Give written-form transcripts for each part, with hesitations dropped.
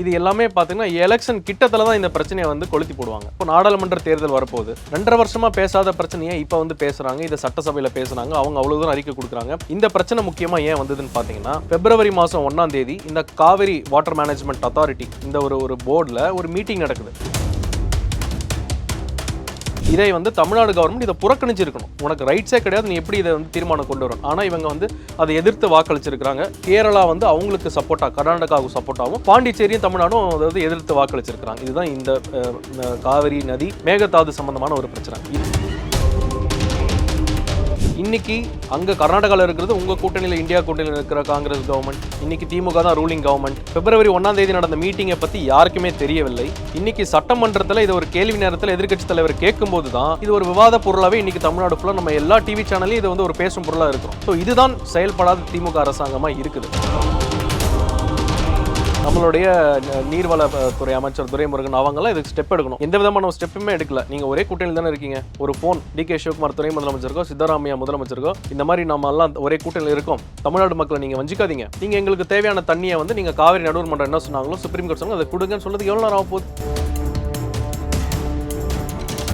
இது எல்லாமே பார்த்தீங்கன்னா எலெக்ஷன் கிட்டத்தில் தான் இந்த பிரச்சனையை வந்து கொளுத்தி போடுவாங்க. இப்போ நாடாளுமன்ற தேர்தல் வரப்போகுது. 2.5 வருஷமா பேசாத பிரச்சனையை இப்போ வந்து பேசுறாங்க. இதை சட்டசபையில் பேசுறாங்க. அவங்க அவ்வளவு தூரம் அறிக்கை கொடுக்குறாங்க. இந்த பிரச்சனை முக்கியமா ஏன் வந்ததுன்னு பார்த்தீங்கன்னா, பிப்ரவரி மாதம் 1ஆம் தேதி இந்த காவிரி வாட்டர் மேனேஜ்மெண்ட் அத்தாரிட்டி இந்த ஒரு போர்டில் ஒரு மீட்டிங் நடக்குது. இதை வந்து தமிழ்நாடு கவர்மெண்ட் இதை புறக்கணிச்சிருக்கணும். உனக்கு ரைட்ஸே கிடையாது, நீ எப்படி இதை வந்து தீர்மானம் கொண்டு வரணும். ஆனால் இவங்க வந்து அதை எதிர்த்து வாக்களிச்சிருக்கிறாங்க. கேரளா வந்து அவங்களுக்கு சப்போர்ட்டா, கர்நாடகாவுக்கு சப்போர்ட்டாகவும், பாண்டிச்சேரியும் தமிழ்நாடும் அதாவது எதிர்த்து வாக்களிச்சிருக்கிறாங்க. இதுதான் இந்த காவிரி நதி மேகதாது சம்பந்தமான ஒரு பிரச்சனை. இன்னைக்கு அங்க கர்நாடகாவில் இருக்கிறது உங்க கூட்டணியில், இந்தியா கூட்டணியில் இருக்கிற காங்கிரஸ் கவர்மெண்ட். இன்னைக்கு திமுக தான் ரூலிங் கவர்மெண்ட். பிப்ரவரி 1ஆம் தேதி நடந்த மீட்டிங்கை பத்தி யாருக்குமே தெரியவில்லை. இன்னைக்கு சட்டமன்றத்தில் இது ஒரு கேள்வி நேரத்தில் எதிர்க்கட்சி தலைவர் கேட்கும்போது தான் இது ஒரு விவாத பொருளாவே இன்னைக்கு தமிழ்நாடு ஃபுல்லாக நம்ம எல்லா டிவி சேனலையும் இது வந்து ஒரு பேசும் பொருளா இருக்கிறோம். ஸோ இதுதான் செயல்படாத திமுக அரசாங்கமா இருக்குது. நம்மளுடைய நீர்வளத்துறை அமைச்சர் துரைமுருகன் அவங்களாம் இதுக்கு ஸ்டெப் எடுக்கணும். எந்த விதமான ஸ்டெப்புமே எடுக்கல. நீங்க ஒரே கூட்டணியில் தானே இருக்கீங்க. ஒரு போன் DK சிவகுமார் துணை முதலமைச்சருக்கோ, சித்தராமையா முதலமைச்சருக்கோ, இந்த மாதிரி நம்ம எல்லாம் ஒரே கூட்டணியில் இருக்கோம். தமிழ்நாடு மக்களை நீங்க வஞ்சிக்காதீங்க. நீங்க எங்களுக்கு தேவையான தண்ணியை வந்து நீங்க காவிரி நடுவர் மன்றம் என்ன சொன்னாங்களோ, சுப்ரீம் கோர்ட் சொன்னாங்க, அதை கொடுங்கன்னு சொல்றதுக்கு எவ்வளவு நேரம் ஆக போகுது?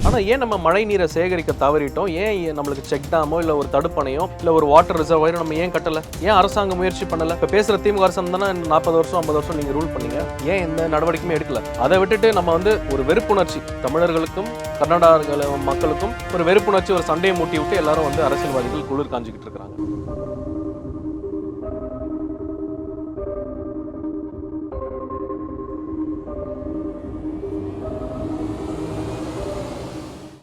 ஆனால் ஏன் நம்ம மழை நீரை சேகரிக்க தவறிட்டோம்? ஏன் நம்மளுக்கு செக் டேமோ இல்லை ஒரு தடுப்பணையோ இல்லை ஒரு வாட்டர் ரிசர்வாயரோ நம்ம ஏன் கட்டலை? ஏன் அரசாங்கம் முயற்சி பண்ணலை? இப்போ பேசுகிற திமுக அரசாங்கம் தானே 40 வருஷம் 50 வருஷம் நீங்கள் ரூல் பண்ணீங்க. ஏன் எந்த நடவடிக்கையுமே எடுக்கல? அதை விட்டுட்டு நம்ம வந்து ஒரு வெறுப்புணர்ச்சி, தமிழர்களுக்கும் கர்நாடக மக்களுக்கும் ஒரு வெறுப்புணர்ச்சி, ஒரு சண்டையை மூட்டி விட்டு எல்லாரும் வந்து அரசியல்வாதிகள் குளிர் காஞ்சிக்கிட்டு இருக்கிறாங்க.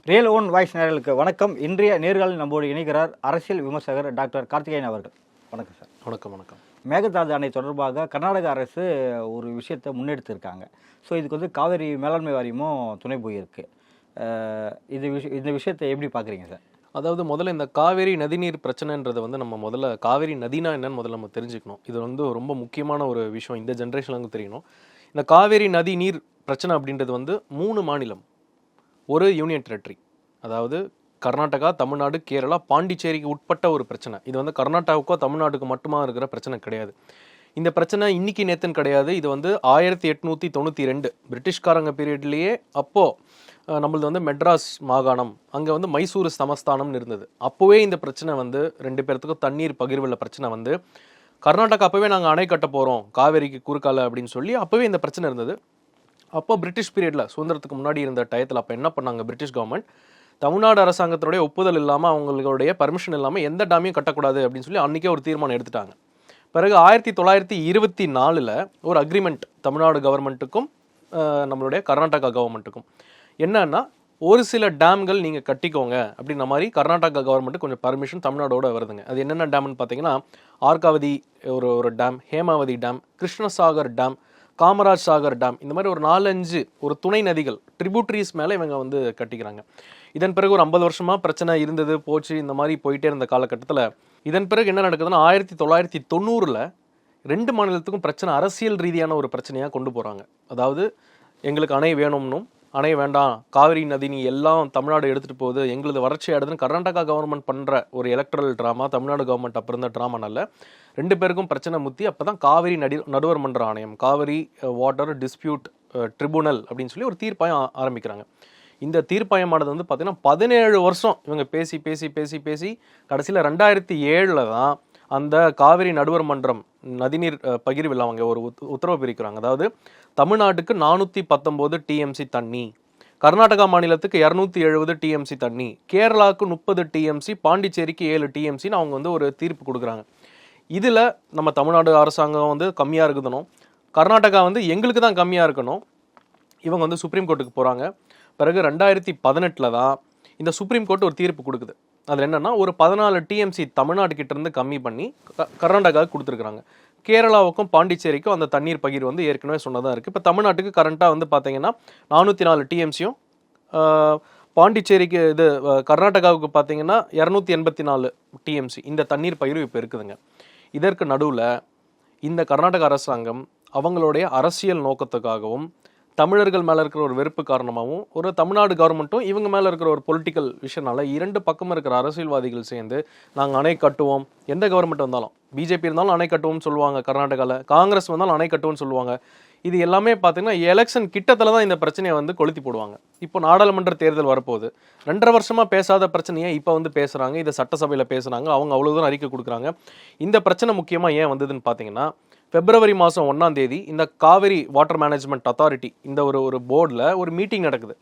ரியல் ஓன் வாய்ஸ் நேயர்களுக்கு வணக்கம். இன்றைய நேர்காணலில் நம்மோடு இணைகிறார் அரசியல் விமர்சகர் டாக்டர் கார்த்திகேயன் அவர்கள். வணக்கம் சார். வணக்கம். வணக்கம். மேகதாது அணை தொடர்பாக கர்நாடக அரசு ஒரு விஷயத்தை முன்னெடுத்திருக்காங்க. ஸோ இதுக்கு வந்து காவிரி மேலாண்மை வாரியமும் துணை போயிருக்கு. இந்த விஷயத்தை எப்படி பார்க்குறீங்க சார்? அதாவது முதல்ல இந்த காவேரி நதிநீர் பிரச்சனைன்றதை வந்து நம்ம முதல்ல காவேரி நதினா என்னன்னு முதல்ல நம்ம தெரிஞ்சுக்கணும். இது வந்து ரொம்ப முக்கியமான ஒரு விஷயம், இந்த ஜென்ரேஷனுக்கு தெரியணும். இந்த காவேரி நதி நீர் பிரச்சனை அப்படின்றது வந்து 3 மாநிலம், ஒரு யூனியன் டெரிட்டரி, அதாவது கர்நாடகா, தமிழ்நாடு, கேரளா, பாண்டிச்சேரிக்கு உட்பட்ட ஒரு பிரச்சனை. இது வந்து கர்நாடகாவுக்கோ தமிழ்நாட்டுக்கு மட்டுமா இருக்கிற பிரச்சனை கிடையாது. இந்த பிரச்சனை இன்னைக்கு நேத்துன்னு கிடையாது. இது வந்து 1892 பிரிட்டிஷ்காரங்க பீரியட்லேயே, அப்போது நம்மளது வந்து மெட்ராஸ் மாகாணம், அங்கே வந்து மைசூர் சமஸ்தானம்னு இருந்தது. அப்போவே இந்த பிரச்சனை வந்து 2 பேர்த்துக்கும் தண்ணீர் பகிர்வுள்ள பிரச்சனை வந்து கர்நாடகா அப்போவே நாங்கள் அணை கட்ட போகிறோம் காவேரிக்கு குறுக்கால அப்படின்னு சொல்லி அப்போவே இந்த பிரச்சனை இருந்தது. அப்போ பிரிட்டிஷ் பீரியடில், சுதந்திரத்துக்கு முன்னாடி இருந்த டயத்தில் அப்போ என்ன பண்ணாங்க பிரிட்டிஷ் கவர்மெண்ட், தமிழ்நாடு அரசாங்கத்தினுடைய ஒப்புதல் இல்லாமல், அவங்களுடைய பர்மிஷன் இல்லாமல் எந்த டேமையும் கட்டக்கூடாது அப்படின்னு சொல்லி அன்றைக்கே ஒரு தீர்மானம் எடுத்துட்டாங்க. பிறகு 1924 ஒரு அக்ரிமெண்ட் தமிழ்நாடு கவர்மெண்ட்டுக்கும் நம்மளுடைய கர்நாடகா கவர்மெண்ட்டுக்கும் என்னன்னா, ஒரு சில டேம்கள் நீங்கள் கட்டிக்கோங்க அப்படின்ற மாதிரி கர்நாடகா கவர்மெண்ட்டு கொஞ்சம் பர்மிஷன் தமிழ்நாடோட வருதுங்க. அது என்னென்ன டேம்னு பார்த்தீங்கன்னா, ஆர்காவதி ஒரு dam, Hemavathi dam, Krishnasagar dam, Kamaraj Sagar dam, இந்த மாதிரி ஒரு 4-5 ஒரு துணை நதிகள் ட்ரிபியூட்டரிஸ் மேலே இவங்க வந்து கட்டிக்கிறாங்க. இதன் பிறகு ஒரு 50 வருஷமாக பிரச்சனை இருந்தது போச்சு, இந்த மாதிரி போயிட்டே இருந்த காலகட்டத்தில் இதன் பிறகு என்ன நடக்குதுன்னா, 1990 2 மாநிலத்துக்கும் பிரச்சனை அரசியல் ரீதியான ஒரு பிரச்சனையாக கொண்டு போகிறாங்க. அதாவது எங்களுக்கு அணை வேணும்னும், அணை வேண்டாம், காவிரி நதி நீ எல்லாம் தமிழ்நாடு எடுத்துகிட்டு போகுது, எங்களது வறட்சி ஆடுதுன்னு கர்நாடகா கவர்மெண்ட் பண்ணுற ஒரு எலக்ட்ரல் ட்ராமா, தமிழ்நாடு கவர்மெண்ட் அப்போ இருந்த ட்ராமானால 2 பேருக்கும் பிரச்சனை முத்தி அப்போ தான் காவிரி நடுவர் மன்ற ஆணையம், காவிரி வாட்டர் டிஸ்பியூட் ட்ரிபுனல் அப்படின்னு சொல்லி ஒரு தீர்ப்பாயம் ஆரம்பிக்கிறாங்க. இந்த தீர்ப்பாயமானது வந்து பார்த்தீங்கன்னா 17 வருஷம் இவங்க பேசி பேசி பேசி பேசி கடைசியில் 2007 தான் அந்த காவிரி நடுவர் மன்றம் நதிநீர் பகிர்வில் அவங்க ஒரு உத்தரவு பிரிக்கிறாங்க. அதாவது தமிழ்நாட்டுக்கு 419 TMC தண்ணி, கர்நாடகா மாநிலத்துக்கு 270 TMC தண்ணி, கேரளாவுக்கு 30 TMC, பாண்டிச்சேரிக்கு 7 TMCன்னு அவங்க வந்து ஒரு தீர்ப்பு கொடுக்குறாங்க. இதில் நம்ம தமிழ்நாடு அரசாங்கம் வந்து கம்மியாக இருக்கணும், கர்நாடகா வந்து எங்களுக்கு தான் கம்மியாக இருக்கணும், இவங்க வந்து சுப்ரீம் கோர்ட்டுக்கு போகிறாங்க. பிறகு 2018 தான் இந்த சுப்ரீம் கோர்ட் ஒரு தீர்ப்பு கொடுக்குது. அதில் என்னென்னா, ஒரு 14 TMC தமிழ்நாட்டுக்கிட்ட இருந்து கம்மி பண்ணி கர்நாடகாவுக்கு கொடுத்துருக்குறாங்க. கேரளாவுக்கும் பாண்டிச்சேரிக்கும் அந்த தண்ணீர் பகிர் வந்து ஏற்கனவே சொன்னதாக இருக்குது. இப்போ தமிழ்நாட்டுக்கு கரண்ட்டாக வந்து பார்த்தீங்கன்னா 404 TMCயும், பாண்டிச்சேரிக்கு இது கர்நாடகாவுக்கு பார்த்தீங்கன்னா 284 TMC இந்த தண்ணீர் பகிர்வு இப்போ இருக்குதுங்க. இதற்கு நடுவில் இந்த கர்நாடக அரசாங்கம் அவங்களுடைய அரசியல் நோக்கத்துக்காகவும் தமிழர்கள் மேலே இருக்கிற ஒரு வெறுப்பு காரணமாகவும் ஒரு தமிழ்நாடு கவர்மெண்ட்டும் இவங்க மேலே இருக்கிற ஒரு பொலிட்டிக்கல் விஷயனால 2 பக்கம் இருக்கிற அரசியல்வாதிகள் சேர்ந்து நாங்கள் அணை கட்டுவோம், எந்த கவர்மெண்ட் வந்தாலும், பிஜேபி இருந்தாலும் அணை கட்டுவோம்னு சொல்லுவாங்க, கர்நாடகாவில் காங்கிரஸ் வந்தாலும் அணை கட்டுவோம்னு சொல்லுவாங்க, இது எல்லாமே பார்த்தீங்கன்னா எலெக்ஷன் கிட்டத்தில் தான் இந்த பிரச்சனையை வந்து கொளுத்தி போடுவாங்க. இப்போ நாடாளுமன்ற தேர்தல் வரப்போகுது. 2.5 வருஷமா பேசாத பிரச்சனையை இப்போ வந்து பேசுகிறாங்க. இதை சட்டசபையில் பேசுகிறாங்க. அவங்க அவ்வளோ தூரம் அறிக்கை கொடுக்குறாங்க. இந்த பிரச்சனை முக்கியமாக ஏன் வந்ததுன்னு பார்த்தீங்கன்னா, பிப்ரவரி மாதம் 1ஆம் தேதி இந்த காவிரி வாட்டர் மேனேஜ்மெண்ட் அத்தாரிட்டி இந்த ஒரு போர்டில் ஒரு மீட்டிங் நடக்குது.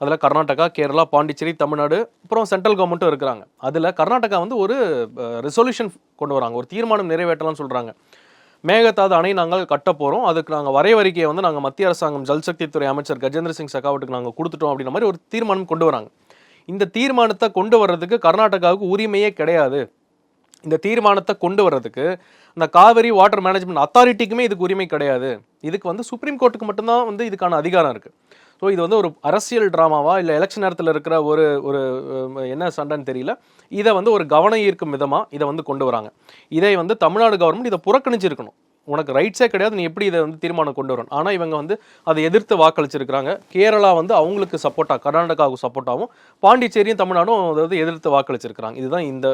அதில் கர்நாடகா, கேரளா, பாண்டிச்சேரி, தமிழ்நாடு, அப்புறம் சென்ட்ரல் கவர்மெண்ட்டும் இருக்கிறாங்க. அதில் கர்நாடகா வந்து ஒரு ரெசல்யூஷன் கொண்டு வராங்க, ஒரு தீர்மானம் நிறைவேற்றலாம்னு சொல்கிறாங்க. மேகதாது அணை நாங்கள் கட்ட போகிறோம், அதுக்கு நாங்கள் வரைவறிக்கையை வந்து நாங்கள் மத்திய அரசாங்கம் ஜல்சக்தி துறை அமைச்சர் கஜேந்திர சிங் ஷெகாவட்டுக்கு நாங்கள் கொடுத்துட்டோம் அப்படின்ற மாதிரி ஒரு தீர்மானம் கொண்டு வராங்க. இந்த தீர்மானத்தை கொண்டு வர்றதுக்கு கர்நாடகாவுக்கு உரிமையே கிடையாது. இந்த தீர்மானத்தை கொண்டு வர்றதுக்கு இந்த காவிரி வாட்டர் மேனேஜ்மெண்ட் அத்தாரிட்டிக்குமே இதுக்கு உரிமை கிடையாது. இதுக்கு வந்து சுப்ரீம் கோர்ட்டுக்கு மட்டும்தான் வந்து இதுக்கான அதிகாரம் இருக்குது. ஸோ இது வந்து ஒரு அரசியல் ட்ராமாவா இல்லை எலெக்ஷன் நேரத்தில் இருக்கிற ஒரு ஒரு என்ன சண்டைன்னு தெரியல. இதை வந்து ஒரு கவனம் ஈர்க்கும் விதமாக இதை வந்து கொண்டு வராங்க. இதை வந்து தமிழ்நாடு கவர்மெண்ட் இதை புறக்கணிச்சிருக்கணும். உனக்கு ரைட்ஸே கிடையாது, நீ எப்படி இதை வந்து தீர்மானம் கொண்டு வரணும். ஆனால் இவங்க வந்து அதை எதிர்த்து வாக்களிச்சிருக்கிறாங்க. கேரளா வந்து அவங்களுக்கு சப்போர்ட்டாக, கர்நாடகாவுக்கு சப்போர்ட்டாகவும், பாண்டிச்சேரியும் தமிழ்நாடும் அதாவது எதிர்த்து வாக்களிச்சிருக்கிறாங்க. இதுதான் இந்த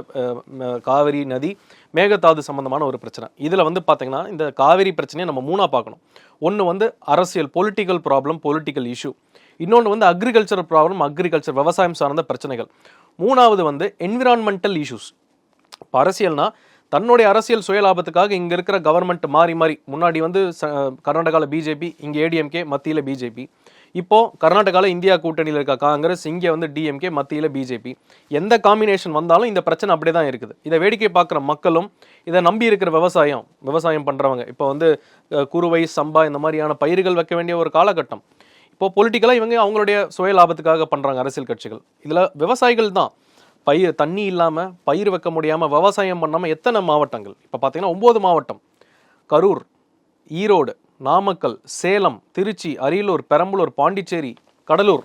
காவிரி நதி மேகதாது சம்பந்தமான ஒரு பிரச்சனை. இதில் வந்து பார்த்தீங்கன்னா இந்த காவிரி பிரச்சனையை நம்ம மூணாக பார்க்கணும். ஒன்று வந்து அரசியல், பொலிட்டிக்கல் ப்ராப்ளம், பொலிட்டிக்கல் இஷ்யூ. இன்னொன்று வந்து அக்ரிகல்ச்சர் ப்ராப்ளம், அக்ரிகல்ச்சர் விவசாயம் சார்ந்த பிரச்சனைகள். மூணாவது வந்து என்விரான்மெண்டல் இஷ்யூஸ். இப்போ அரசியல்னா தன்னுடைய அரசியல் சுயலாபத்துக்காக இங்கே இருக்கிற கவர்மெண்ட் மாறி மாறி, முன்னாடி வந்து கர்நாடகாவில் பிஜேபி, இங்கே ஏடிஎம்கே, மத்தியில் பிஜேபி. இப்போது கர்நாடகாவில் இந்தியா கூட்டணியில் இருக்க காங்கிரஸ், இங்கே வந்து டிஎம்கே, மத்தியில் பிஜேபி. எந்த காம்பினேஷன் வந்தாலும் இந்த பிரச்சனை அப்படியே தான் இருக்குது. இதை வேடிக்கை பார்க்குற மக்களும், இதை நம்பி இருக்கிற விவசாயம் பண்ணுறவங்க, இப்போ வந்து குறுவை, சம்பா இந்த மாதிரியான பயிர்கள் வைக்க வேண்டிய ஒரு காலகட்டம். இப்போது பொலிட்டிக்கலாக இவங்க அவங்களுடைய சுய லாபத்துக்காக பண்ணுறாங்க அரசியல் கட்சிகள். இதில் விவசாயிகள் தான் தண்ணி இல்லாமல் பயிர் வைக்க முடியாமல் விவசாயம் பண்ணாமல் எத்தனை மாவட்டங்கள். இப்போ பார்த்தீங்கன்னா 9 மாவட்டம், கரூர், ஈரோடு, நாமக்கல், சேலம், திருச்சி, அரியலூர், பெரம்பலூர், பாண்டிச்சேரி, கடலூர்,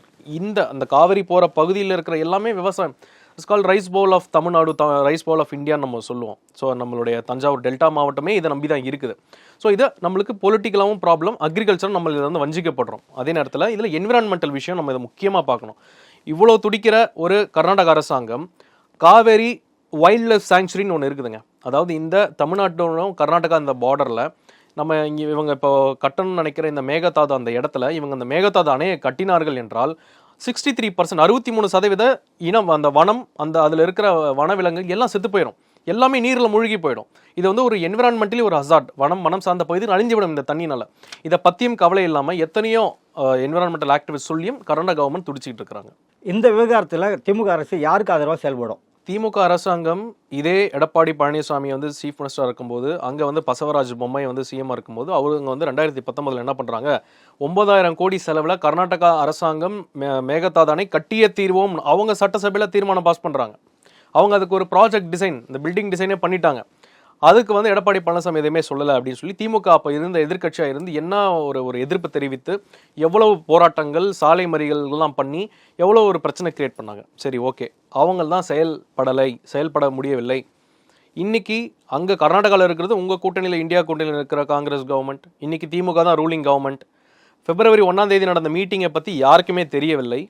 அந்த காவிரி போகிற பகுதியில் இருக்கிற எல்லாமே விவசாயம். It's call rice bowl of Tamil Nadu, rice bowl of இந்தியான்னு நம்ம சொல்லுவோம். ஸோ நம்மளுடைய தஞ்சாவூர் டெல்டா மாவட்டமே இதை நம்பி தான் இருக்குது. ஸோ இதை நம்மளுக்கு பொலிட்டிக்கலாகவும் ப்ராப்ளம், அக்ரிகல்ச்சரும் நம்ம இதில் வந்து வஞ்சிக்கப்படுறோம். அதே நேரத்தில் இதில் என்விரான்மெண்டல் விஷயம் நம்ம இதை முக்கியமாக பார்க்கணும். இவ்வளோ துடிக்கிற ஒரு கர்நாடக அரசாங்கம் காவேரி வைல்ட் லைஃப் சாங்சுரின்னு ஒன்று இருக்குதுங்க. அதாவது இந்த தமிழ்நாட்டோடும் கர்நாடகா அந்த பார்டரில் நம்ம இவங்க இப்போ கட்டணும்னு நினைக்கிற இந்த மேகதாது அந்த இடத்துல இவங்க அந்த மேகதாது அணையை கட்டினார்கள் என்றால் 63%, 63% இனம், அந்த வனம், அதில் இருக்கிற வனவிலங்கு எல்லாம் செத்து போயிடும். எல்லாமே நீரில் மூழ்கி போயிடும். இது வந்து ஒரு என்விரான்மெண்டலி ஒரு ஹசார்ட். வனம் சார்ந்த பகுதி அழிஞ்சுவிடும் இந்த தண்ணினால. இதை பற்றியும் கவலை இல்லாமல் எத்தனையோ என்விரான்மெண்டல் ஆக்டிவிஸ்ட் சொல்லியும் கர்நாடக கவர்மெண்ட் துடிச்சிட்டு இருக்கிறாங்க. இந்த விவகாரத்தில் திமுக அரசு யாருக்கு ஆதரவாக செயல்படும்? திமுக அரசாங்கம் இதே எடப்பாடி பழனிசாமி வந்து சீஃப் மினிஸ்டராக இருக்கும்போது, அங்கே வந்து பசவராஜ் பொம்மை வந்து சிஎம்மாக இருக்கும்போது, அவங்க வந்து 2019 என்ன பண்ணுறாங்க, 9,000 கோடி செலவில் கர்நாடகா அரசாங்கம் மேகதாது அணை கட்டிய தீர்வோம் அவங்க சட்டசபையில் தீர்மானம் பாஸ் பண்ணுறாங்க. அவங்க அதுக்கு ஒரு ப்ராஜெக்ட் டிசைன், இந்த பில்டிங் டிசைனே பண்ணிட்டாங்க. அதுக்கு வந்து எடப்பாடி பழனிசாமி எதுவுமே சொல்லலை அப்படின்னு சொல்லி திமுக அப்போ இருந்த எதிர்க்கட்சியாக இருந்து என்ன ஒரு எதிர்ப்பு தெரிவித்து எவ்வளவு போராட்டங்கள், சாலை மறியல்கள்லாம் பண்ணி எவ்வளோ ஒரு பிரச்சனை கிரியேட் பண்ணாங்க. சரி, ஓகே, அவங்க தான் செயல்பட முடியவில்லை. இன்னைக்கு அங்கே கர்நாடகாவில் இருக்கிறது உங்கள் கூட்டணியில், இந்தியா கூட்டணியில் இருக்கிற காங்கிரஸ் கவர்மெண்ட். இன்னைக்கு திமுக தான் ரூலிங் கவர்மெண்ட். பிப்ரவரி 1ஆம் தேதி நடந்த மீட்டிங்கை பற்றி யாருக்குமே தெரியவில்லை.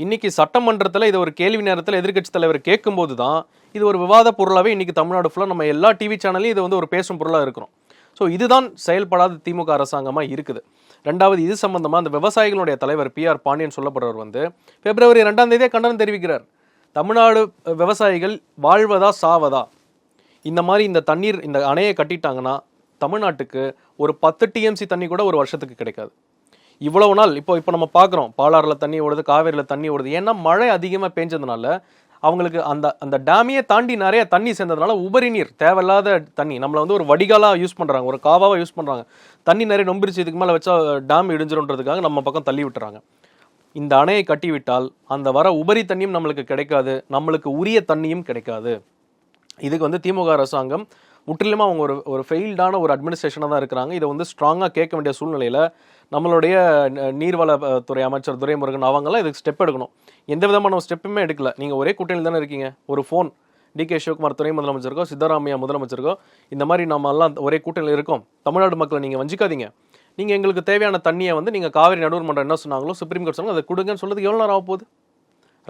இன்னைக்கு சட்டமன்றத்தில் இதை ஒரு கேள்வி நேரத்தில் எதிர்க்கட்சி தலைவர் கேட்கும்போது தான் இது ஒரு விவாத பொருளாகவே இன்னைக்கு தமிழ்நாடு ஃபுல்லாக நம்ம எல்லா டிவி சேனல்லையும் இது வந்து ஒரு பேசும் பொருளாக இருக்கிறோம். ஸோ இதுதான் செயல்படாத திமுக அரசாங்கமாக இருக்குது. ரெண்டாவது, இது சம்பந்தமாக அந்த விவசாயிகளுடைய தலைவர் PR பாண்டியன் சொல்லப்படுறவர் வந்து பிப்ரவரி 2ஆம் தேதியே கண்டனம் தெரிவிக்கிறார். தமிழ்நாடு விவசாயிகள் வாழ்வதா சாவதா, இந்த மாதிரி இந்த தண்ணீர், இந்த அணையை கட்டிட்டாங்கன்னா தமிழ்நாட்டுக்கு ஒரு 10 TMC தண்ணி கூட ஒரு வருஷத்துக்கு கிடைக்காது. இவ்வளவு நாள் இப்போ நம்ம பார்க்குறோம், பாலாறில் தண்ணி ஓடுது, காவேரியில் தண்ணி ஓடுது. ஏன்னா மழை அதிகமாக பெஞ்சதுனால அவங்களுக்கு அந்த டேமையே தாண்டி நிறைய தண்ணி சேர்ந்ததுனால உபரி நீர், தேவையில்லாத தண்ணி நம்மளை வந்து ஒரு வடிகாலாக யூஸ் பண்ணுறாங்க, ஒரு காவாவாக யூஸ் பண்ணுறாங்க. தண்ணி நிறைய நொம்பிருச்சு, இதுக்கு மேலே வச்சா டேம் இடிஞ்சிருன்றதுக்காக நம்ம பக்கம் தள்ளி விட்டுறாங்க. இந்த அணையை கட்டிவிட்டால் அந்த வர உபரி தண்ணியும் நம்மளுக்கு கிடைக்காது, நம்மளுக்கு உரிய தண்ணியும் கிடைக்காது. இதுக்கு வந்து திமுக அரசாங்கம் முற்றிலுமாக அவங்க ஒரு ஃபெயில்டான ஒரு அட்மினிஸ்ட்ரேஷனாக தான் இருக்கிறாங்க. இதை வந்து ஸ்ட்ராங்காக கேட்க வேண்டிய சூழ்நிலையில் நம்மளுடைய நீர்வளத்துறை அமைச்சர் துரைமுருகன் அவங்கெல்லாம் இதுக்கு ஸ்டெப் எடுக்கணும். எந்த விதமான ஸ்டெப்புமே எடுக்கல. நீங்கள் ஒரே கூட்டணியில் தானே இருக்கீங்க. ஒரு ஃபோன் DK சிவகுமார் துணை முதலமைச்சருக்கோ, சித்தராமையா முதலமைச்சருக்கோ, இந்த மாதிரி நம்ம எல்லாம் ஒரே கூட்டணியில் இருக்கோம், தமிழ்நாடு மக்களை நீங்கள் வஞ்சிக்காதீங்க, நீங்கள் எங்களுக்கு தேவையான தண்ணியை வந்து நீங்கள் காவிரி நடுவர் மன்றம் என்ன சொன்னாங்களோ, சுப்ரீம் கோர்ட் சொன்னாங்க, அதை கொடுங்கன்னு சொல்றதுக்கு எவ்வளோ நேரம் ஆக போகுது?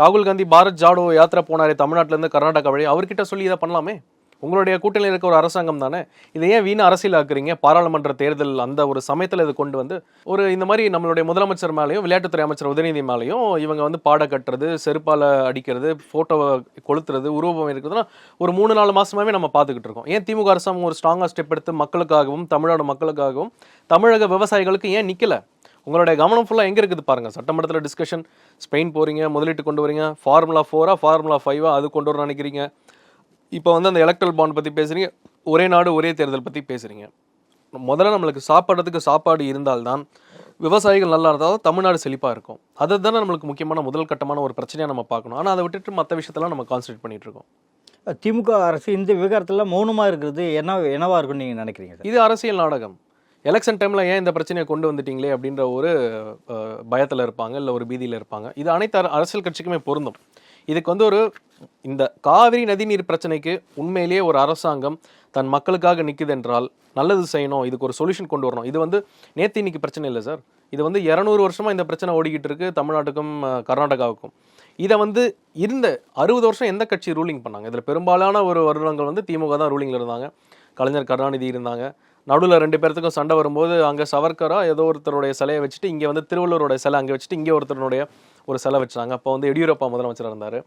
ராகுல் காந்தி பாரத் ஜாடோ யாத்திரை போனாரே தமிழ்நாட்டிலேருந்து கர்நாடகா வழி, அவர்கிட்ட சொல்லி இதை பண்ணலாமே. உங்களுடைய கூட்டணியில் இருக்க ஒரு அரசாங்கம் தானே. இதை ஏன் வீண் அரசியல் ஆக்குறீங்க? பாராளுமன்ற தேர்தல் அந்த ஒரு சமயத்தில் இதை கொண்டு வந்து ஒரு இந்த மாதிரி நம்மளுடைய முதலமைச்சர் மேலேயும் விளையாட்டுத்துறை அமைச்சர் உதயநிதி மேலேயும் இவங்க வந்து பாட கட்டுறது, செருப்பால் அடிக்கிறது, ஃபோட்டோவை கொளுத்துறது, உருவம் இருக்கிறதுனா ஒரு 3-4 மாசமாவே நம்ம பார்த்துக்கிட்டு இருக்கோம். ஏன் திமுக அரசாங்கம் ஒரு ஸ்ட்ராங்காக ஸ்டெப் எடுத்து மக்களுக்காகவும் தமிழ்நாடு மக்களுக்காகவும் தமிழக விவசாயிகளுக்கு ஏன் நிற்கல? உங்களுடைய கவனம் ஃபுல்லாக எங்கே இருக்குது பாருங்கள். சட்டமன்றத்தில் டிஸ்கஷன், ஸ்பெயின் போகிறீங்க, முதலீட்டு கொண்டு வரீங்க, ஃபார்முலா 4 ஃபார்முலா 5 அது கொண்டு வர நினைக்கிறீங்க. இப்போ வந்து அந்த எலக்ட்ரல் பாண்ட் பற்றி பேசுகிறீங்க, ஒரே நாடு ஒரே தேர்தல் பற்றி பேசுகிறீங்க. முதல்ல நம்மளுக்கு சாப்பிட்றதுக்கு சாப்பாடு இருந்தால்தான், விவசாயிகள் நல்லா இருந்தால் தமிழ்நாடு செழிப்பாக இருக்கும். அது தானே நம்மளுக்கு முக்கியமான முதல் கட்டமான ஒரு பிரச்சனையாக நம்ம பார்க்கணும். ஆனால் அதை விட்டுட்டு மற்ற விஷயத்தெல்லாம் நம்ம கான்சன்ட்ரேட் பண்ணிட்டு இருக்கோம். திமுக அரசு இந்த விவகாரத்தில் மௌனமாக இருக்கிறது என்னவா இருக்குன்னு நீங்கள் நினைக்கிறீங்க சார்? இது அரசியல் நாடகம். எலெக்ஷன் டைமில் ஏன் இந்த பிரச்சனையை கொண்டு வந்துட்டீங்களே அப்படின்ற ஒரு பயத்தில் இருப்பாங்க, இல்லை ஒரு பீதியில் இருப்பாங்க. இது அனைத்து அரசியல் கட்சிக்குமே பொருந்தும். இதுக்கு வந்து இந்த காவிரி நதிநீர் பிரச்சனைக்கு உண்மையிலேயே ஒரு அரசாங்கம் தன் மக்களுக்காக நிற்குது என்றால் நல்லது செய்யணும், இதுக்கு ஒரு சொல்யூஷன் கொண்டு வரணும். இது வந்து நேற்று இன்னைக்கு பிரச்சனை இல்லை சார். இது வந்து 200 வருஷமாக இந்த பிரச்சனை ஓடிக்கிட்டு இருக்கு தமிழ்நாட்டுக்கும் கர்நாடகாவுக்கும். இதை வந்து இருந்த 60 வருஷம் எந்த கட்சி ரூலிங் பண்ணாங்க? இதில் பெரும்பாலான ஒரு வருடங்கள் வந்து திமுக தான் ரூலிங்கில் இருந்தாங்க. கலைஞர் கருணாநிதி இருந்தாங்க. நடுவில் 2 பேர்த்துக்கும் சண்டை வரும்போது அங்கே சவர்கரா ஏதோ ஒருத்தருடைய சிலையை வச்சுட்டு இங்கே வந்து திருவள்ளுவருடைய சிலை அங்கே வச்சுட்டு இங்கே ஒருத்தருடைய ஒரு சிலை வச்சாங்க. அப்போ வந்து எடியூரப்பா முதலமைச்சராக இருந்தார்.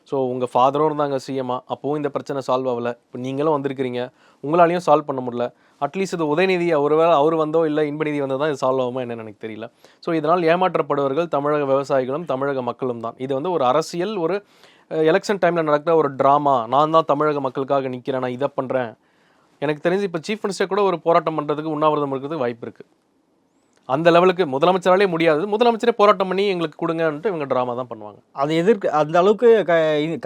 ஸோ உங்கள் ஃபாதரும் இருந்தாங்க சிஎம்மா. அப்போவும் இந்த பிரச்சனை சால்வ் ஆகலை. இப்போ நீங்களும் வந்திருக்கிறீங்க, உங்களாலையும் சால்வ் பண்ண முடியல. அட்லீஸ்ட் இது உதயநிதி அவர் வந்தோ இல்லை இன்பநிதி வந்தோ தான் இது சால்வ் ஆகுமா என்னன்னு எனக்கு தெரியல. ஸோ இதனால் ஏமாற்றப்படுவர்கள் தமிழக விவசாயிகளும் தமிழக மக்களும் தான். இது வந்து ஒரு அரசியல், ஒரு எலெக்ஷன் டைமில் நடக்கிற ஒரு ட்ராமா. நான் தான் தமிழக மக்களுக்காக நிற்கிறேன், நான் இதை பண்ணுறேன். எனக்கு தெரிஞ்சு இப்போ சீஃப் மினிஸ்டர் கூட ஒரு போராட்டம் பண்ணுறதுக்கு, உண்ணாவிரதம் இருக்கிறதுக்கு வாய்ப்பு இருக்குது. அந்த லெவலுக்கு முதலமைச்சராலே முடியாது. முதலமைச்சரே போராட்டம் பண்ணி எங்களுக்கு கொடுங்கன்ட்டு இவங்க ட்ராமா தான் பண்ணுவாங்க. அதை அந்த அளவுக்கு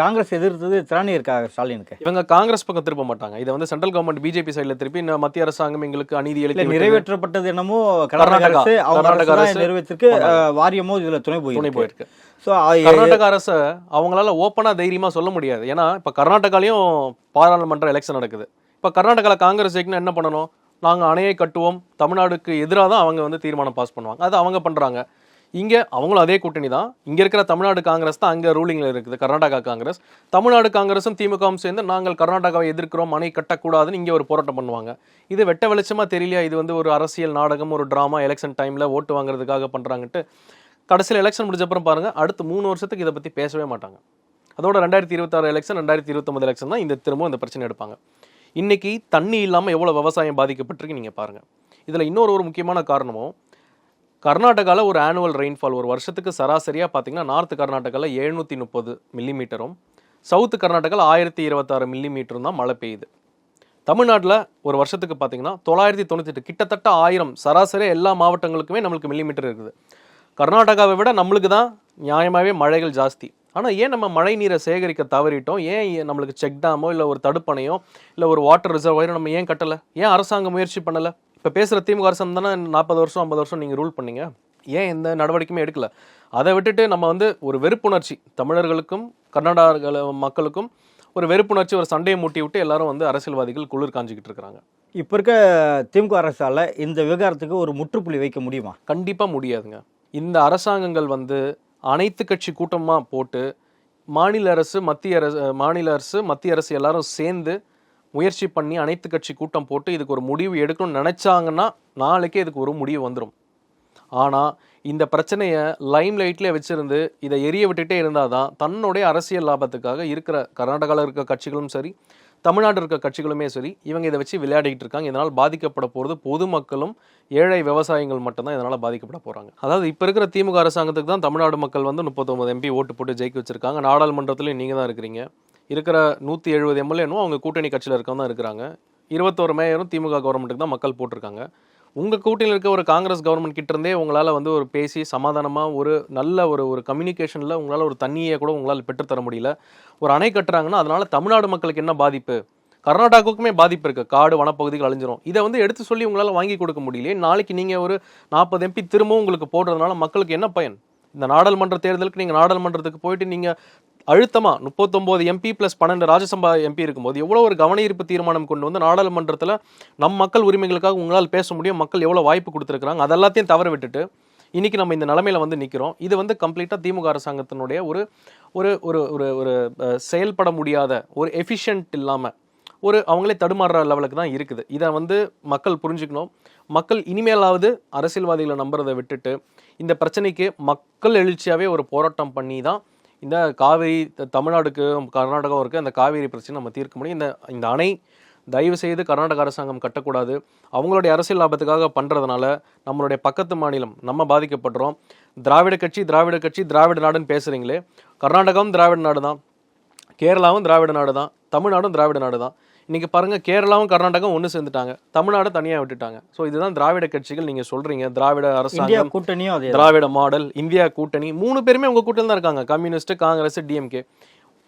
காங்கிரஸ் எதிர்த்தது திராணி இருக்கா ஸ்டாலினுக்கு? இவங்க காங்கிரஸ் பக்கம் திருப்ப மாட்டாங்க. இதை வந்து சென்ட்ரல் கவர்மெண்ட் பிஜேபி சைடில் திருப்பி மத்திய அரசாங்கம் எங்களுக்கு அநீதி இழைத்து நிறைவேற்றப்பட்டது என்னமோ கர்நாடக அரசு நிறைவேற்றிருக்கு, வாரியமோ இதில் துணை போயிருக்கு. ஸோ கர்நாடக அரசை அவங்களால ஓப்பனாக தைரியமாக சொல்ல முடியாது. ஏன்னா இப்போ கர்நாடகாலையும் பாராளுமன்ற எலெக்ஷன் நடக்குது. இப்போ கர்நாடகாவில் காங்கிரஸ் ஜெயிக்கணும் என்ன பண்ணணும்? நாங்கள் அணையை கட்டுவோம், தமிழ்நாடுக்கு எதிராக தான் அவங்க வந்து தீர்மானம் பாஸ் பண்ணுவாங்க. அது அவங்க பண்ணுறாங்க. இங்கே அவங்களும் அதே கூட்டணி தான். இங்கே இருக்கிற தமிழ்நாடு காங்கிரஸ் தான் அங்கே ரூலிங்கில் இருக்குது, கர்நாடகா காங்கிரஸ். தமிழ்நாடு காங்கிரஸும் திமுகவும் சேர்ந்து நாங்கள் கர்நாடகாவை எதிர்க்கிறோம், அணை கட்டக்கூடாதுன்னு இங்கே ஒரு போராட்டம் பண்ணுவாங்க. இது வெட்ட வெளிச்சமாக தெரியலையா? இது வந்து ஒரு அரசியல் நாடகம், ஒரு ட்ராமா, எலெக்ஷன் டைமில் ஓட்டு வாங்குறதுக்காக பண்ணுறாங்கன்ட்டு. கடைசியில் எலெக்ஷன் முடிஞ்சப்பறம் பாருங்கள், அடுத்து 3 வருஷத்துக்கு இதை பற்றி பேசவே மாட்டாங்க. அதோட 2026 எலெக்ஷன், 2029 எலெக்ஷன் தான் திரும்பவும் இந்த பிரச்சனை எடுப்பாங்க. இன்னைக்கு தண்ணி இல்லாமல் எவ்வளோ விவசாயம் பாதிக்கப்பட்டிருக்கு நீங்கள் பாருங்கள். இதில் இன்னொரு முக்கியமான காரணமும், கர்நாடகாவில் ஒரு ஆனுவல் ரெயின்ஃபால் ஒரு வருஷத்துக்கு சராசரியாக பார்த்தீங்கன்னா நார்த் கர்நாடகாவில் 730 மில்லிமீட்டரும், சவுத்து கர்நாடகாவில் 1026 மில்லிமீட்டரும் தான் மழை பெய்யுது. தமிழ்நாட்டில் ஒரு வருஷத்துக்கு பார்த்தீங்கன்னா 998, கிட்டத்தட்ட 1000 சராசரியாக எல்லா மாவட்டங்களுக்குமே நம்மளுக்கு மில்லிமீட்டர் இருக்குது. கர்நாடகாவை விட நம்மளுக்கு தான் நியாயமாகவே மழைகள் ஜாஸ்தி. ஆனால் ஏன் நம்ம மழை நீரை சேகரிக்க தவறிட்டோம்? ஏன் நம்மளுக்கு செக் டேமோ இல்லை ஒரு தடுப்பணையோ இல்லை ஒரு வாட்டர் ரிசர்வாயரோ நம்ம ஏன் கட்டலை? ஏன் அரசாங்கம் முயற்சி பண்ணலை? இப்போ பேசுகிற திமுக அரசாங்கம் தானே 40 வருஷம் 50 வருஷம் நீங்கள் ரூல் பண்ணீங்க. ஏன் எந்த நடவடிக்கையுமே எடுக்கல? அதை விட்டுட்டு நம்ம வந்து ஒரு வெறுப்புணர்ச்சி, தமிழர்களுக்கும் கர்நாடக மக்களுக்கும் ஒரு வெறுப்புணர்ச்சி, ஒரு சண்டையை மூட்டி விட்டு எல்லாரும் வந்து அரசியல்வாதிகள் குளிர் காஞ்சிக்கிட்டு இருக்கிறாங்க. இப்போ இருக்க திமுக அரசால் இந்த விவகாரத்துக்கு ஒரு முற்றுப்புள்ளி வைக்க முடியுமா? கண்டிப்பாக முடியாதுங்க. இந்த அரசாங்கங்கள் வந்து அனைத்து கட்சி கூட்டமாக போட்டு மாநில அரசு மத்திய அரசு எல்லாரும் சேர்ந்து முயற்சி பண்ணி அனைத்து கட்சி கூட்டம் போட்டு இதுக்கு ஒரு முடிவு எடுக்கணும்னு நினச்சாங்கன்னா நாளைக்கே இதுக்கு ஒரு முடிவு வந்துடும். ஆனால் இந்த பிரச்சனையை லைம் லைட்லேயே வச்சுருந்து இதை எரிய விட்டுட்டே இருந்தால் தான் தன்னுடைய அரசியல் லாபத்துக்காக இருக்கிற கர்நாடகாவில் இருக்க கட்சிகளும் சரி, தமிழ்நாடு இருக்க கட்சிகளுமே சரி, இவங்க இதை வச்சு விளையாடிக்கிட்டு இருக்காங்க. இதனால் பாதிக்கப்பட போகிறது பொதுமக்களும் ஏழை விவசாயிகள் மட்டும்தான் இதனால் பாதிக்கப்பட போகிறாங்க. அதாவது இப்போ இருக்கிற திமுக அரசாங்கத்துக்கு தான் தமிழ்நாடு மக்கள் வந்து 39 MP ஓட்டு போட்டு ஜெயிக்க வச்சுருக்காங்க. நாடாளுமன்றத்துலையும் நீங்கள் தான் இருக்கிறீங்க. இருக்கிற 170 MLA அவங்க கூட்டணி கட்சியில் இருக்கவங்க தான் இருக்கிறாங்க. 21 மேயரும் திமுக கவர்மெண்ட்டுக்கு தான் மக்கள் போட்டிருக்காங்க. உங்கள் கூட்டணியில் இருக்க ஒரு காங்கிரஸ் கவர்மெண்ட் கிட்டேருந்தே உங்களால் வந்து ஒரு பேசி சமாதானமாக ஒரு நல்ல ஒரு கம்யூனிகேஷனில் உங்களால் ஒரு தண்ணியை கூட உங்களால் பெற்றுத்தர முடியல. ஒரு அணை கட்டுறாங்கன்னா அதனால் தமிழ்நாடு மக்களுக்கு என்ன பாதிப்பு? கர்நாடகாவுக்குமே பாதிப்பு இருக்குது. காடு வனப்பகுதிகள் அழிஞ்சிரும். இதை வந்து எடுத்து சொல்லி உங்களால் வாங்கி கொடுக்க முடியலையே. நாளைக்கு நீங்கள் ஒரு 40 MP திரும்பவும் உங்களுக்கு போடுறதுனால மக்களுக்கு என்ன பயன்? இந்த நாடாளுமன்ற தேர்தலுக்கு நீங்கள் நாடாளுமன்றத்துக்கு போயிட்டு நீங்கள் அழுத்தமாக 39 MP + 12 ராஜ்யசபா MP இருக்கும்போது எவ்வளோ ஒரு கவன ஈர்ப்பு தீர்மானம் கொண்டு வந்து நாடாளுமன்றத்தில் நம் மக்கள் உரிமைகளுக்காக உங்களால் பேச முடியும். மக்கள் எவ்வளோ வாய்ப்பு கொடுத்துருக்குறாங்க. அதெல்லாத்தையும் தவற விட்டுட்டு இன்றைக்கி நம்ம இந்த நிலைமையில் வந்து நிற்கிறோம். இது வந்து கம்ப்ளீட்டாக திமுக அரசாங்கத்தினுடைய ஒரு ஒரு ஒரு ஒரு செயல்பட முடியாத, ஒரு எஃபிஷியன்ட் இல்லாமல், ஒரு அவங்களே தடுமாறுற லெவலுக்கு தான் இருக்குது. இதை வந்து மக்கள் புரிஞ்சுக்கணும். மக்கள் இனிமேலாவது அரசியல்வாதிகளை நம்புறதை விட்டுட்டு இந்த பிரச்சனைக்கு மக்கள் எழுச்சியாகவே ஒரு போராட்டம் பண்ணி தான் இந்த காவிரி தமிழ்நாடுக்கு கர்நாடகாவும் இருக்குது, அந்த காவிரி பிரச்சனை நம்ம தீர்க்க முடியும். இந்த அணை தயவு செய்து கர்நாடக அரசாங்கம் கட்டக்கூடாது. அவங்களுடைய அரசியல் லாபத்துக்காக பண்ணுறதுனால நம்மளுடைய பக்கத்து மாநிலம் நம்ம பாதிக்கப்படுறோம். திராவிட கட்சி திராவிட நாடுன்னு பேசுகிறீங்களே, கர்நாடகாவும் திராவிட நாடு தான், கேரளாவும் திராவிட நாடு தான், தமிழ்நாடும் திராவிட நாடு தான். இன்றைக்கி பாருங்கள், கேரளாவும் கர்நாடகாவும் ஒன்று சேர்ந்துட்டாங்க, தமிழ்நாடு தனியாக விட்டுட்டாங்க. ஸோ இதுதான் திராவிட கட்சிகள். நீங்கள் சொல்கிறீங்க திராவிட அரசாங்கம், கூட்டணியும் அதே திராவிட மாடல், இந்தியா கூட்டணி, 3 பேருமே உங்கள் கூட்டணியில் தான் இருக்காங்க. Communist, Congress, DMK.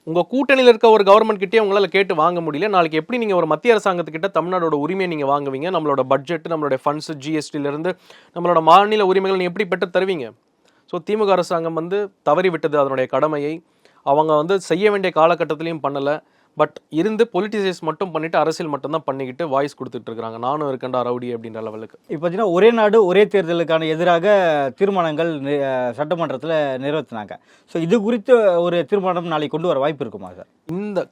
உங்கள் கூட்டணியில் இருக்க ஒரு கவர்மெண்ட் கிட்டே உங்களால் கேட்டு வாங்க முடியல. நாளைக்கு எப்படி நீங்கள் ஒரு மத்திய அரசாங்கத்துக்கிட்ட தமிழ்நாடோட உரிமையை நீங்கள் வாங்குவீங்க? நம்மளோட பட்ஜெட், நம்மளோட ஃபண்ட்ஸ், ஜிஎஸ்டியிலேருந்து நம்மளோட மாநில உரிமைகள் நீங்கள் எப்படி பெற்று தருவீங்க? ஸோ திமுக அரசாங்கம் வந்து தவறி விட்டது அதனுடைய கடமையை. அவங்க வந்து செய்ய வேண்டிய காலகட்டத்திலையும் பண்ணலை. பட் இருந்து பொலிட்டிசைஸ் மட்டும் பண்ணிட்டு அரசியல் மட்டும்தான் பண்ணிக்கிட்டு வாய்ஸ் கொடுத்துட்டு இருக்காங்க. நானும் இருக்கேன்டா ரவுடி அப்படின்ற லெவலுக்கு. இப்போ பார்த்தீங்கன்னா ஒரே நாடு ஒரே தேர்தலுக்கான எதிராக தீர்மானங்கள் சட்டமன்றத்தில் நிறைவேற்றினாங்க. ஸோ இது குறித்து ஒரு தீர்மானம் நாளைக்கு கொண்டு வர வாய்ப்பு இருக்குமா சார்?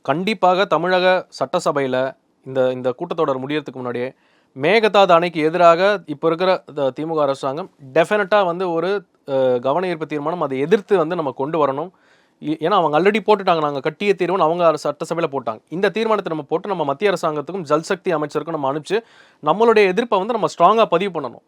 கண்டிப்பாக தமிழக சட்டசபையில் இந்த கூட்டத்தொடர் முடியறதுக்கு முன்னாடியே மேகதாது அணைக்கு எதிராக இப்போ இருக்கிற திமுக அரசாங்கம் டெஃபினட்டாக வந்து ஒரு கவன ஈர்ப்பு தீர்மானம் அதை எதிர்த்து வந்து நம்ம கொண்டு வரணும். ஏன்னா அவங்க ஆல்ரெடி போட்டுட்டாங்க, நாங்கள் கட்டிய தீர்வுன்னு அவங்க சட்டசபையில் போட்டாங்க. இந்த தீர்மானத்தை நம்ம போட்டு நம்ம மத்திய அரசாங்கத்துக்கும் ஜல்சக்தி அமைச்சருக்கும் நம்ம அனுப்பிச்சு நம்மளுடைய எதிர்ப்பை வந்து நம்ம ஸ்ட்ராங்காக பதிவு பண்ணணும்.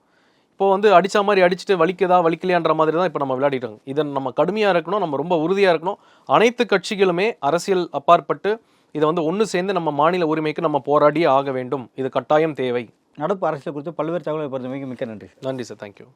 இப்போ வந்து அடித்த மாதிரி அடிச்சுட்டு வலிக்குதா வலிக்கலையான்ற மாதிரி தான் இப்போ நம்ம விளையாடிட்டோம். இதை நம்ம கடுமையாக இருக்கணும், நம்ம ரொம்ப உறுதியாக இருக்கணும். அனைத்து கட்சிகளுமே அரசியல் அப்பாற்பட்டு இதை வந்து ஒன்று சேர்ந்து நம்ம மாநில உரிமைக்கு நம்ம போராடியே ஆக வேண்டும். இது கட்டாயம் தேவை. நடப்பு அரசியல் குறித்து பல்வேறு தகவல்களை பொறுத்தவரைக்கும் மிக்க நன்றி. நன்றி சார், தேங்க்யூ.